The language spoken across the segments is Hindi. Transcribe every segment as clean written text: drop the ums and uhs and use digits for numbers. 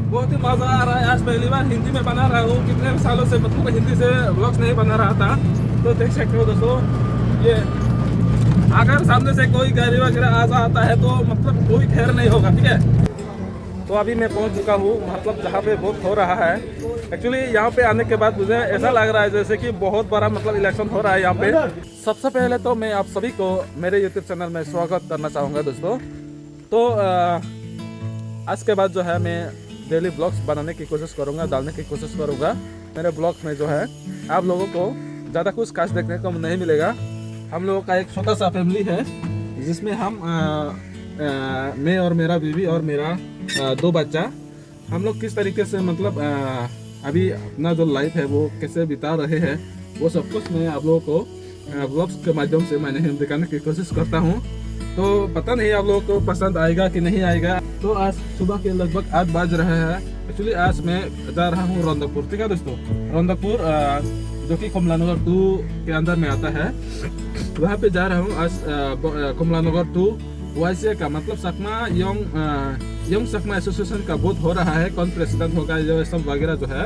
बहुत ही मज़ा आ रहा है। आज पहली बार हिंदी में बना रहा हूँ, कितने सालों से मतलब हिंदी से व्लॉग्स नहीं बना रहा था। तो देख सकते हो दोस्तों, ये अगर सामने से कोई गाड़ी वगैरह आ जाता है तो मतलब कोई खैर नहीं होगा, ठीक है। तो अभी मैं पहुंच चुका हूँ मतलब जहाँ पे वोट हो रहा है। एक्चुअली यहाँ पे आने के बाद मुझे ऐसा लग रहा है जैसे कि बहुत बड़ा मतलब इलेक्शन हो रहा है यहाँ पे। सबसे पहले तो मैं आप सभी को मेरे यूट्यूब चैनल में स्वागत करना चाहूँगा दोस्तों। तो आज के बाद जो है मैं डेली ब्लॉग्स बनाने की कोशिश करूँगा, डालने की कोशिश करूँगा। मेरे ब्लॉग्स में जो है आप लोगों को ज़्यादा कुछ खास देखने को नहीं मिलेगा। हम लोगों का एक छोटा सा फैमिली है जिसमें हम मैं और मेरा बीवी और मेरा 2 बच्चा, हम लोग किस तरीके से मतलब अभी अपना जो लाइफ है वो कैसे बिता रहे हैं, वो सब कुछ मैं आप लोगों को ब्लॉग्स के माध्यम से मैंने दिखाने की कोशिश करता हूँ। तो पता नहीं आप लोगों को पसंद आएगा कि नहीं आएगा। तो आज सुबह के लगभग 8 बज रहे हैं। एक्चुअली आज मैं जा रहा हूँ रौंदकपुर, ठीक है दोस्तों। रौंदकपुर जो कि कमला नगर 2 के अंदर में आता है, वहाँ पे जा रहा हूँ आज। कमला नगर 2 वाईसीए का मतलब सकमा यंग सकमा एसोसिएशन का वोट हो रहा है। कौन प्रेसिडेंट होगा ये सब वगैरह जो है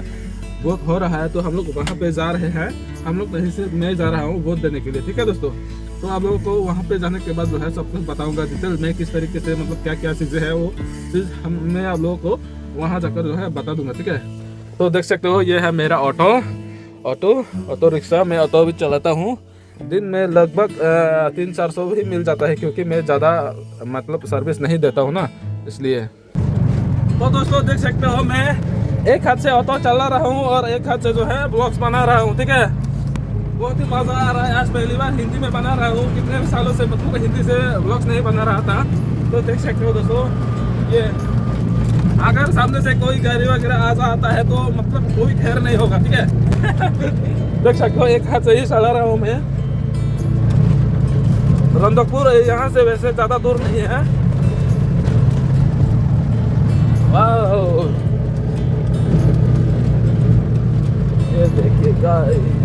वोट हो रहा है। तो हम लोग वहाँ पे जा रहे हैं। हम लोग नहीं सिर्फ मैं जा रहा हूँ वोट देने के लिए, ठीक है दोस्तों। तो आप लोगों को वहाँ पे जाने के बाद जो है सब कुछ बताऊँगा डिटेल में, किस तरीके से मतलब क्या क्या चीज़ें हैं वो चीज़ मैं आप लोगों को वहाँ जाकर जो है बता दूँगा, ठीक है। तो देख सकते हो ये है मेरा ऑटो रिक्शा। मैं ऑटो भी चलाता हूँ। दिन में लगभग 300-400 ही मिल जाता है, क्योंकि मैं ज़्यादा मतलब सर्विस नहीं देता हूँ ना, इसलिए। तो दोस्तों देख सकते हो मैं एक हाथ से ऑटो चला रहा हूँ और एक हाथ से जो है ब्लॉग्स बना रहा हूँ, ठीक है। बहुत ही मज़ा आ रहा है। आज पहली बार हिंदी में बना रहा हूँ, कितने सालों से मतलब हिंदी से ब्लॉग्स नहीं बना रहा था। तो देख सकते हो दोस्तों, ये अगर सामने से कोई गाड़ी वगैरह आ जाता है तो मतलब कोई खैर नहीं होगा, ठीक है। देख सकते हो एक हाथ से ही चला रहा हूँ मैं। रौंदकपुर यहाँ से वैसे ज़्यादा दूर नहीं है। वाह, ये देखिए गाइस।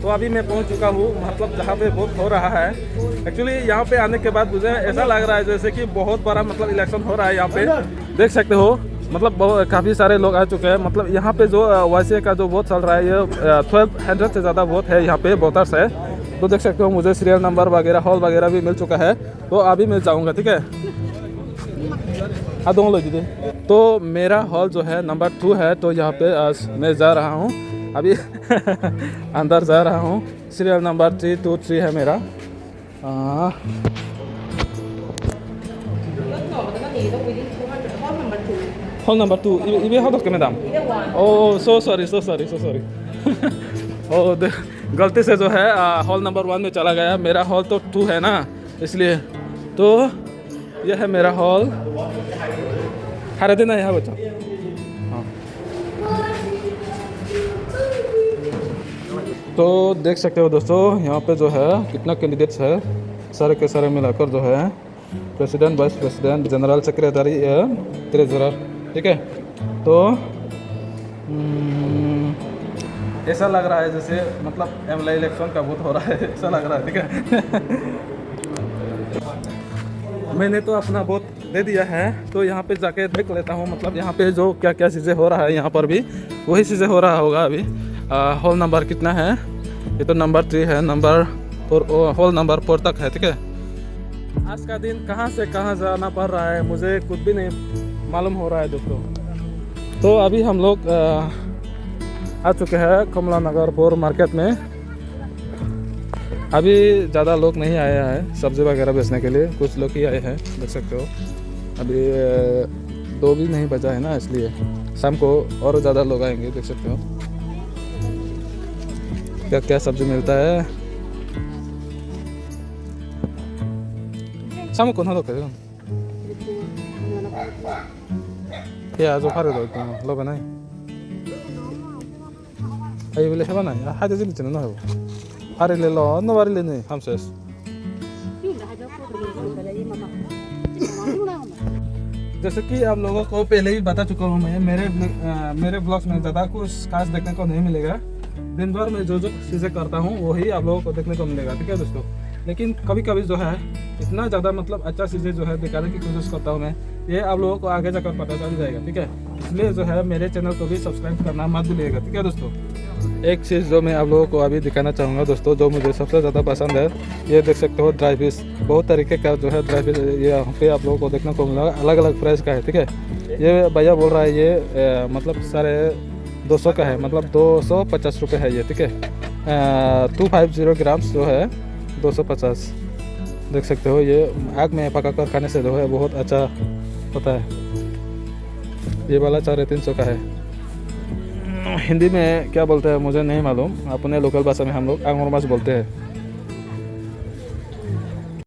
तो अभी मैं पहुंच चुका हूँ मतलब जहाँ पे वोट हो रहा है। एक्चुअली यहाँ पे आने के बाद मुझे ऐसा लग रहा है जैसे कि बहुत बड़ा मतलब इलेक्शन हो रहा है यहाँ पे। देख सकते हो मतलब काफ़ी सारे लोग आ चुके हैं। मतलब यहाँ पे जो वाईसीए का जो वोट चल रहा है, ये 1200 से ज़्यादा वोट है यहाँ पे, वोटर्स है। तो देख सकते हो मुझे सीरियल नंबर वगैरह हॉल वगैरह भी मिल चुका है। तो अभी मैं जाऊँगा, ठीक है। हाँ दो लो दीदी। तो मेरा हॉल जो है नंबर 2 है। तो यहाँ पे आज मैं जा रहा हूँ अभी अंदर जा रहा हूँ। सीरियल नंबर 323 है मेरा। हॉल नंबर 2 ये हॉल के मैडम। ओह सो सॉरी ओ गलती से जो है हॉल नंबर 1 में चला गया। मेरा हॉल तो 2 है ना, इसलिए। तो यह है मेरा हॉल। हरे दिन है बच्चा। हाँ, तो देख सकते हो दोस्तों यहाँ पे जो है कितना कैंडिडेट्स है, सारे के सारे मिलाकर जो है president, vice president, general secretary, treasurer, ठीक है। तो ऐसा लग रहा है जैसे मतलब एमएलए इलेक्शन का वोट हो रहा है, ऐसा लग रहा है, ठीक है। मैंने तो अपना वोट दे दिया है। तो यहाँ पे जाके देख लेता हूँ मतलब यहाँ पे जो क्या क्या चीज़ें हो रहा है। यहाँ पर भी वही चीज़ें हो रहा होगा अभी। हॉल नंबर कितना है? ये तो नंबर 3 है। हॉल नंबर 4 तक है, ठीक है। आज का दिन कहाँ से कहाँ जाना पड़ रहा है मुझे कुछ भी नहीं मालूम हो रहा है दोस्तों। तो अभी हम लोग आ चुके हैं कमला नगर 4 मार्केट में। अभी ज़्यादा लोग नहीं आए हैं सब्ज़ी वगैरह बेचने के लिए, कुछ लोग ही आए हैं, देख सकते हो। अभी 2 भी नहीं बजा है ना, इसलिए शाम को और ज़्यादा लोग आएंगे, देख सकते हो। क्या क्या सब्ज़ी मिलता है शाम को ना तो करेगा या जो फारे दो लोग नहीं आई बोले है ना हाथ से नीचे ना हो फारे ले लो न बारी ले नहीं हम सेस। जैसे कि आप लोगों को पहले ही बता चुका हूँ मैं, मेरे ब्लॉग्स में ज़्यादा कुछ खास देखने को नहीं मिलेगा। दिन भर में जो चीज़ें करता हूँ वही आप लोगों को देखने को मिलेगा, ठीक है दोस्तों। लेकिन कभी कभी जो है इतना ज़्यादा मतलब अच्छा चीज़ें जो है दिखाने की कोशिश करता हूँ मैं, ये आप लोगों को आगे जाकर पता चल जाएगा, ठीक है। इसलिए जो है मेरे चैनल को भी सब्सक्राइब करना मत भूलिएगा, ठीक है दोस्तों। एक चीज़ जो मैं आप लोगों को अभी दिखाना चाहूँगा दोस्तों, जो मुझे सबसे ज़्यादा पसंद है, ये देख सकते हो ड्राई फिश। बहुत तरीके का जो है ड्राई फिश ये यहाँ पे आप लोगों को देखने को मिलेगा, अलग अलग प्राइस का है, ठीक है। ये भैया बोल रहा है ये मतलब 250 का है, मतलब 250 रुपये है ये, ठीक है। 250 ग्राम्स जो है 250। देख सकते हो ये आग में पका कर खाने से जो है बहुत अच्छा होता है। ये वाला 350 का है। हिंदी में क्या बोलते हैं मुझे नहीं मालूम, अपने लोकल भाषा में हम लोग आंगुर माछ बोलते हैं।